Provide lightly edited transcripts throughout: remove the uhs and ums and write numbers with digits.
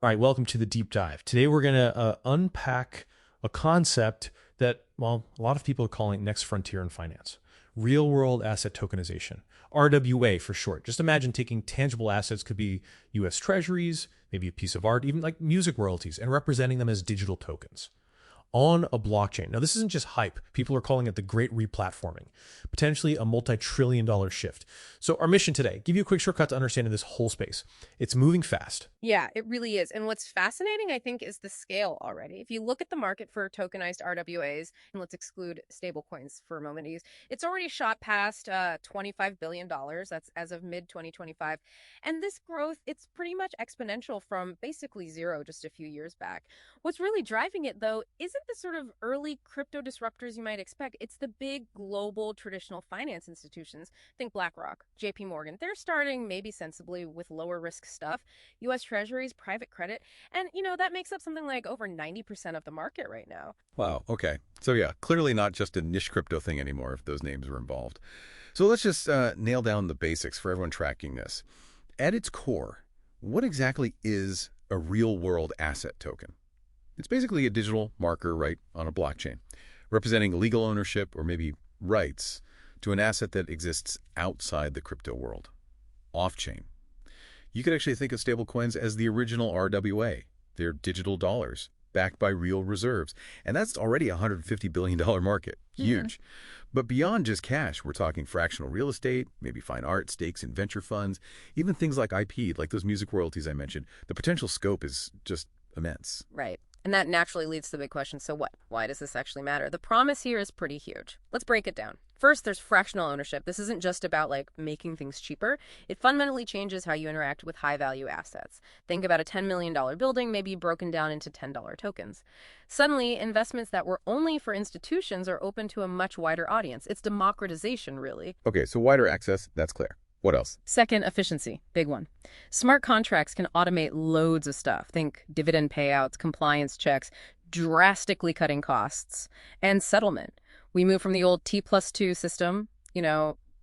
All right, welcome to the deep dive. Today we're going to unpack a concept that, well, a lot of people are calling next frontier in finance: real world asset tokenization, RWA for short. Just imagine taking tangible assets, could be US treasuries, maybe a piece of art, even like music royalties, and representing them as digital tokens on a blockchain. Now, this isn't just hype. People are calling it the great replatforming, potentially a multi-trillion-dollar shift. So our mission today, give you a quick shortcut to understanding this whole space. It's moving fast. Yeah, it really is. And what's fascinating, I think, is the scale already. If you look at the market for tokenized RWAs, and let's exclude stablecoins for a moment, it's already shot past $25 billion. That's as of mid-2025. And this growth, it's pretty much exponential from basically zero just a few years back. What's really driving it, though, isn't the sort of early crypto disruptors you might expect. It's the big global traditional finance institutions. Think BlackRock, JP Morgan. They're starting maybe sensibly with lower risk stuff. US treasuries, private credit, and that makes up something like over 90% of the market right now. Wow, okay. So yeah, clearly not just a niche crypto thing anymore if those names were involved. So let's just nail down the basics for everyone tracking this. At its core, what exactly is a real-world asset token? It's basically a digital marker, right, on a blockchain, representing legal ownership or maybe rights to an asset that exists outside the crypto world, off-chain. You could actually think of stablecoins as the original RWA. They're digital dollars backed by real reserves. And that's already a $150 billion market. Huge. But beyond just cash, we're talking fractional real estate, maybe fine art, stakes in venture funds, even things like IP, like those music royalties I mentioned. The potential scope is just immense. Right. And that naturally leads to the big question, so what? Why does this actually matter? The promise here is pretty huge. Let's break it down. First, there's fractional ownership. This isn't just about making things cheaper. It fundamentally changes how you interact with high value assets. Think about a $10 million building, maybe broken down into $10 tokens. Suddenly, investments that were only for institutions are open to a much wider audience. It's democratization, really. Okay, so wider access, that's clear. What else? Second, efficiency. Big one. Smart contracts can automate loads of stuff. Think dividend payouts, compliance checks, drastically cutting costs, and settlement. We move from the old T+2 system,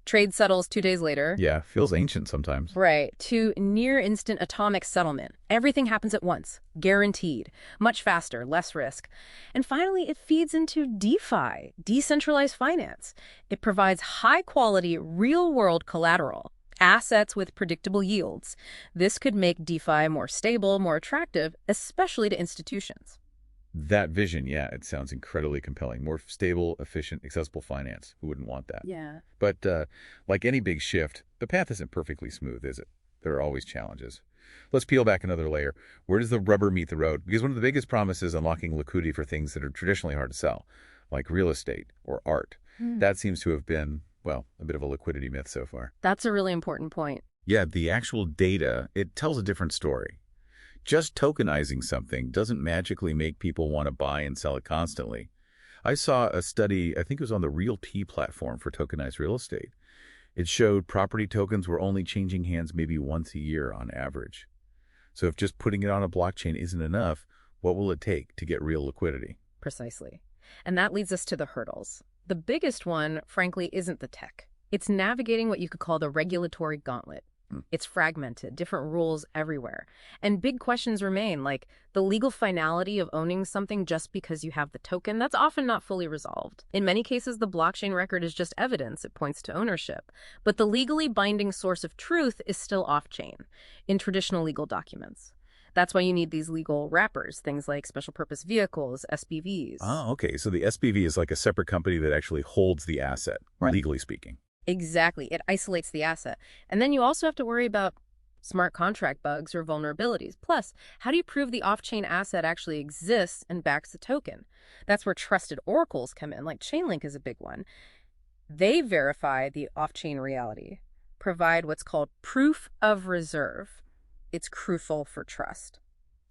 trade settles 2 days later. Yeah, feels ancient sometimes. Right, to near instant atomic settlement. Everything happens at once, guaranteed, much faster, less risk. And finally, it feeds into DeFi, decentralized finance. It provides high quality, real world collateral, assets with predictable yields. This could make DeFi more stable, more attractive, especially to institutions. That vision, yeah, it sounds incredibly compelling. More stable, efficient, accessible finance. Who wouldn't want that? Yeah. But like any big shift, the path isn't perfectly smooth, is it? There are always challenges. Let's peel back another layer. Where does the rubber meet the road? Because one of the biggest promises is unlocking liquidity for things that are traditionally hard to sell, like real estate or art. That seems to have been, well, a bit of a liquidity myth so far. That's a really important point. Yeah, the actual data, it tells a different story. Just tokenizing something doesn't magically make people want to buy and sell it constantly. I saw a study, I think it was on the RealT platform for tokenized real estate. It showed property tokens were only changing hands maybe once a year on average. So if just putting it on a blockchain isn't enough, what will it take to get real liquidity? Precisely. And that leads us to the hurdles. The biggest one, frankly, isn't the tech. It's navigating what you could call the regulatory gauntlet. It's fragmented, different rules everywhere. And big questions remain, like the legal finality of owning something just because you have the token. That's often not fully resolved. In many cases, the blockchain record is just evidence. It points to ownership. But the legally binding source of truth is still off-chain in traditional legal documents. That's why you need these legal wrappers, things like special purpose vehicles, SPVs. Oh, okay. So the SPV is like a separate company that actually holds the asset, Right. legally speaking. Exactly. It isolates the asset. And then you also have to worry about smart contract bugs or vulnerabilities. Plus, how do you prove the off-chain asset actually exists and backs the token? That's where trusted oracles come in, like Chainlink is a big one. They verify the off-chain reality, provide what's called proof of reserve. It's crucial for trust.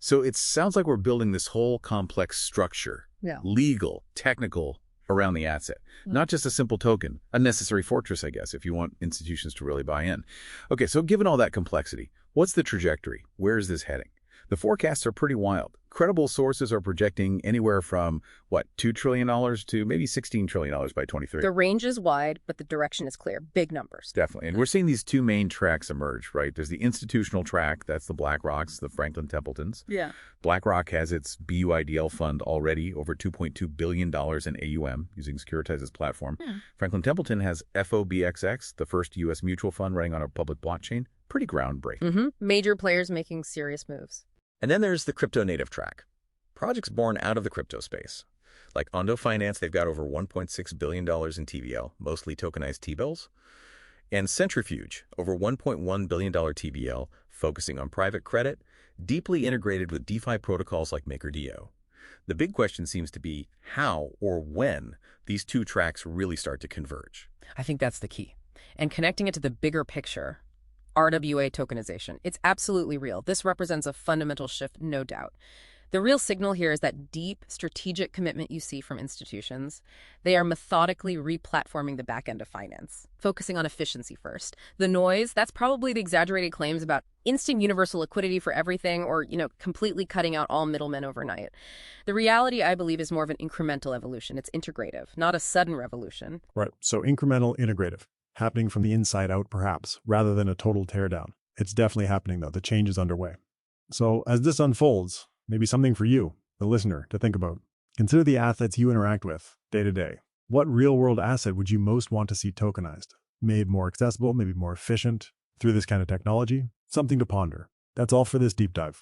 So it sounds like we're building this whole complex structure, Yeah. legal, technical, around the asset. Not just a simple token, a necessary fortress, I guess, if you want institutions to really buy in. Okay, so given all that complexity, what's the trajectory? Where is this heading? The forecasts are pretty wild. credible sources are projecting anywhere from, what, $2 trillion to maybe $16 trillion by 23. The range is wide, but the direction is clear. Big numbers. Definitely. And we're seeing these two main tracks emerge, right? There's the institutional track, that's the BlackRocks, the Franklin Templetons. Yeah. BlackRock has its BUIDL fund already, over $2.2 billion in AUM, using Securitize's platform. Yeah. Franklin Templeton has FOBXX, the first U.S. mutual fund running on a public blockchain. Pretty groundbreaking. Major players making serious moves. And then there's the crypto native track. Projects born out of the crypto space. Like Ondo Finance, they've got over $1.6 billion in TVL, mostly tokenized T-bills. And Centrifuge, over $1.1 billion TVL, focusing on private credit, deeply integrated with DeFi protocols like MakerDAO. The big question seems to be how or when these two tracks really start to converge. I think that's the key. And connecting it to the bigger picture, RWA tokenization. It's absolutely real. This represents a fundamental shift, no doubt. The real signal here is that deep strategic commitment you see from institutions. They are methodically replatforming the back end of finance, focusing on efficiency first. The noise, that's probably the exaggerated claims about instant universal liquidity for everything or, completely cutting out all middlemen overnight. The reality, I believe, is more of an incremental evolution. It's integrative, not a sudden revolution. Right. So incremental, integrative. Happening from the inside out, perhaps, rather than a total teardown. It's definitely happening, though. The change is underway. So as this unfolds, maybe something for you, the listener, to think about. Consider the assets you interact with day to day. What real-world asset would you most want to see tokenized? Made more accessible, maybe more efficient through this kind of technology? Something to ponder. That's all for this deep dive.